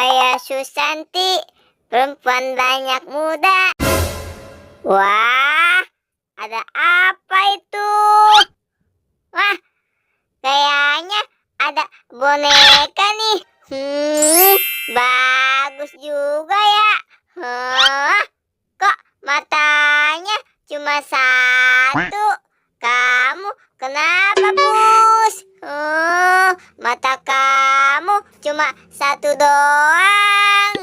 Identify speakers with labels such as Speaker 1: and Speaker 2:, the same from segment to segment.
Speaker 1: Saya Susanti, perempuan banyak muda. Wah, ada apa itu? Wah, kayaknya ada boneka nih. Bagus juga ya. Kok matanya cuma satu? Kamu kenapa, Bus? Mata kamu cuma satu doang.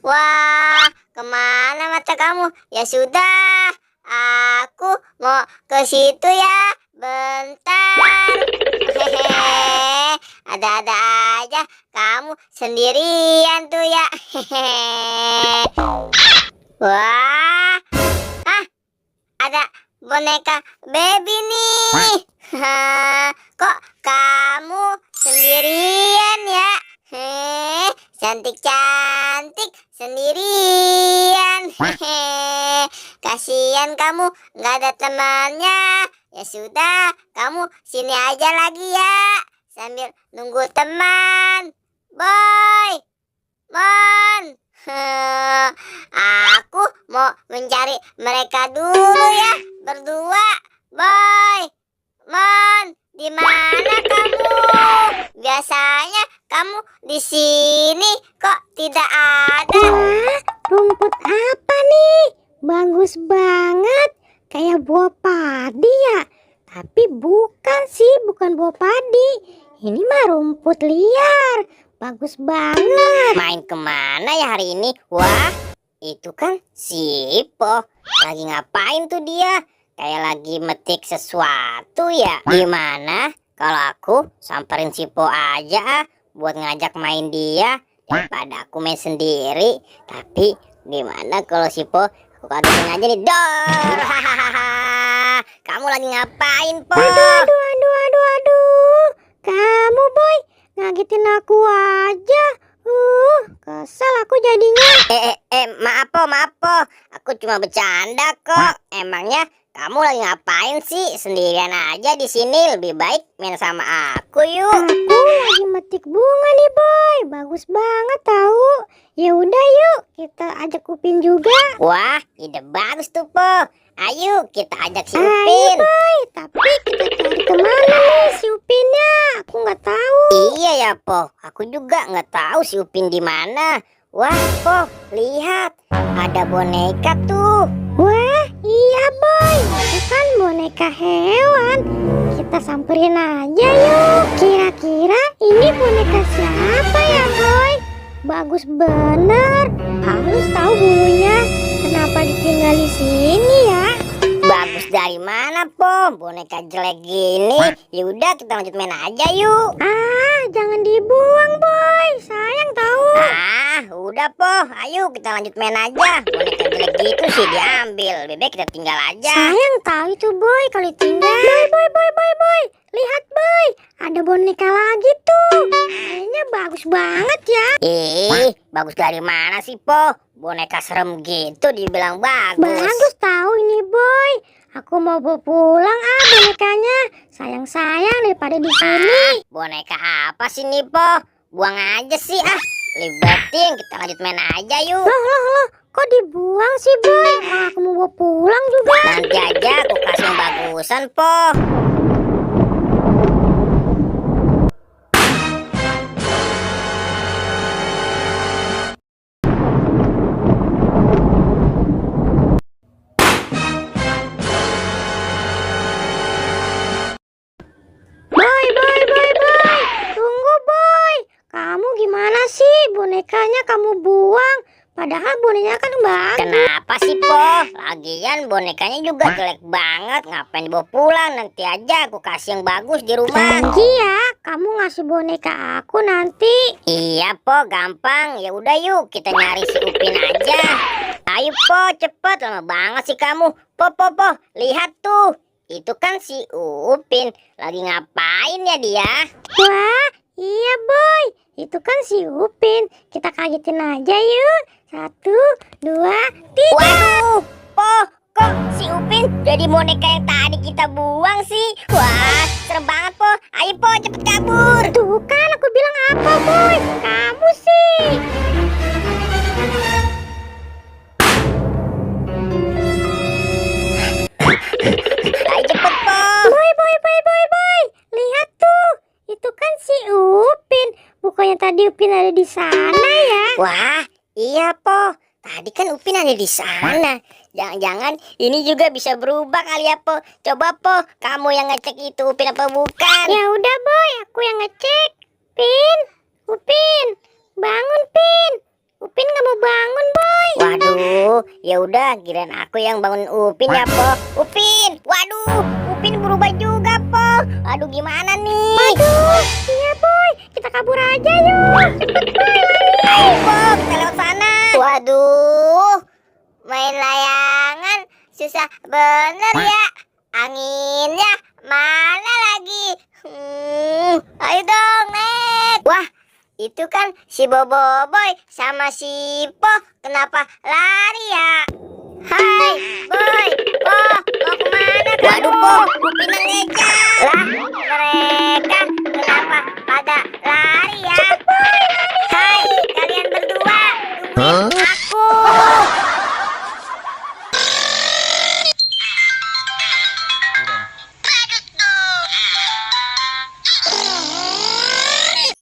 Speaker 1: Wah, kemana mata kamu? Ya sudah, aku mau ke situ ya. Bentar. Hehehe, ada-ada aja. Kamu sendirian tuh ya. Hehehe. Wah, ada boneka baby nih. Kok kamu sendirian ya? Cantik-cantik sendirian. Kasihan kamu nggak ada temannya. Ya sudah, kamu sini aja lagi ya, sambil nunggu teman. Boy, Mon. Aku mau mencari mereka dulu ya, berdua. Boy, Mon, di mana kamu? Biasanya kamu di sini, kok tidak ada?
Speaker 2: Wah, rumput apa nih? Bagus banget, kayak buah padi ya. Tapi bukan sih, bukan buah padi. Ini mah rumput liar. Bagus banget.
Speaker 1: Main kemana ya hari ini? Wah, itu kan si Ipo. Lagi ngapain tuh dia? Kayak lagi metik sesuatu ya. Gimana kalau aku samperin si Ipo aja buat ngajak main dia, daripada aku main sendiri. Tapi gimana kalau si Ipo aku kagetin aja nih. Dor. Kamu lagi ngapain, Po?
Speaker 2: Aduh. Kamu, Boy, ngagetin aku aja. Kesel aku jadinya.
Speaker 1: Maaf po. Aku cuma bercanda kok. Emangnya kamu lagi ngapain sih? Sendirian aja di sini. Lebih baik main sama aku yuk.
Speaker 2: Aku lagi metik bunga nih, Boy. Bagus banget tahu. Ya udah yuk, kita ajak Upin juga.
Speaker 1: Wah, ide bagus tuh, Po. Ayo kita ajak si
Speaker 2: Ayo,
Speaker 1: Upin.
Speaker 2: Boy. Tapi kita cari kemana nih si Upinnya? Aku nggak tahu.
Speaker 1: Iya ya, Po. Aku juga nggak tahu si Upin di mana. Wah, Po, lihat. Ada boneka tuh.
Speaker 2: Wah, iya, Boy. Itu kan boneka hewan. Kita samperin aja yuk. Kira-kira ini boneka siapa ya, Boy? Bagus bener. Halus tahu bulunya. Kenapa ditinggal di sini ya?
Speaker 1: Bagus dari mana, Po? Boneka jelek gini. Yaudah, kita lanjut main aja yuk.
Speaker 2: Jangan dibuang, Boy. Sayang tahu.
Speaker 1: Udah, Po. Ayo kita lanjut main aja. Boneka jelek gitu sih diambil. Lebih baik kita tinggal aja.
Speaker 2: Sayang tahu itu, Boy, kalau ditinggal. Boy. Lihat, Boy. Ada boneka lagi tuh. Kayaknya bagus banget ya.
Speaker 1: Bagus dari mana sih, Po? Boneka serem gitu dibilang bagus.
Speaker 2: Bagus tahu ini, Boy. Aku mau bawa pulang bonekanya. Sayang daripada di sini.
Speaker 1: Boneka apa sih nih, Po? Buang aja sih Lebih baik kita lanjut main aja yuk.
Speaker 2: Loh, kok dibuang sih, Boy? Aku mau bawa pulang juga.
Speaker 1: Nanti aja aku kasih yang bagusan, Po.
Speaker 2: Boy. Tunggu, Boy. Kamu gimana sih? Bonekanya kamu buang. Padahal bonekanya kan bagus.
Speaker 1: Kenapa sih, Po? Lagian bonekanya juga jelek banget. Ngapain dibawa pulang? Nanti aja aku kasih yang bagus di rumah.
Speaker 2: Janji ya, kamu ngasih boneka aku nanti.
Speaker 1: Iya, Po, gampang. Ya udah yuk, kita nyari si Upin aja. Ayo, Po, cepet. Lama banget sih kamu. Po, lihat tuh. Itu kan si Upin. Lagi ngapain ya dia?
Speaker 2: Wah, iya, Boy. Itu kan si Upin. Kita kagetin aja yuk. 1, 2, 3.
Speaker 1: Waduh, Po, Kok si Upin jadi boneka yang tadi kita buang sih? Wah, serem banget, Po. Ayo, Po, cepet kabur.
Speaker 2: Tuh kan aku bilang apa, Boy? Kamu sih.
Speaker 1: Ayo cepet, Po.
Speaker 2: Boy. Lihat tuh. Itu kan si Upin. Bukannya tadi Upin ada di sana ya?
Speaker 1: Wah, iya, Po. Tadi kan Upin ada di sana. Jangan-jangan ini juga bisa berubah kali ya, Po. Coba, Po, kamu yang ngecek itu Upin apa bukan?
Speaker 2: Ya udah, Boy. Aku yang ngecek. Upin. Bangun, Pin. Upin nggak mau bangun, Boy.
Speaker 1: Waduh, ya udah, kirain aku yang bangun Upin ya, Po. Upin, waduh, Upin berubah juga, Po. Aduh, gimana nih?
Speaker 2: Aduh, iya, Boy. Kita kabur aja yuk. Cepet, Boy.
Speaker 1: Ayo, Po, kita lewat sana. Waduh, main layangan susah bener ya. Anginnya mana lagi? Ayo dong, naik. Wah, itu kan si Boboiboy sama si Po. Kenapa lari ya? Hai, Boy, Po, mau kemana kamu? Waduh, Po, Upin ngejar.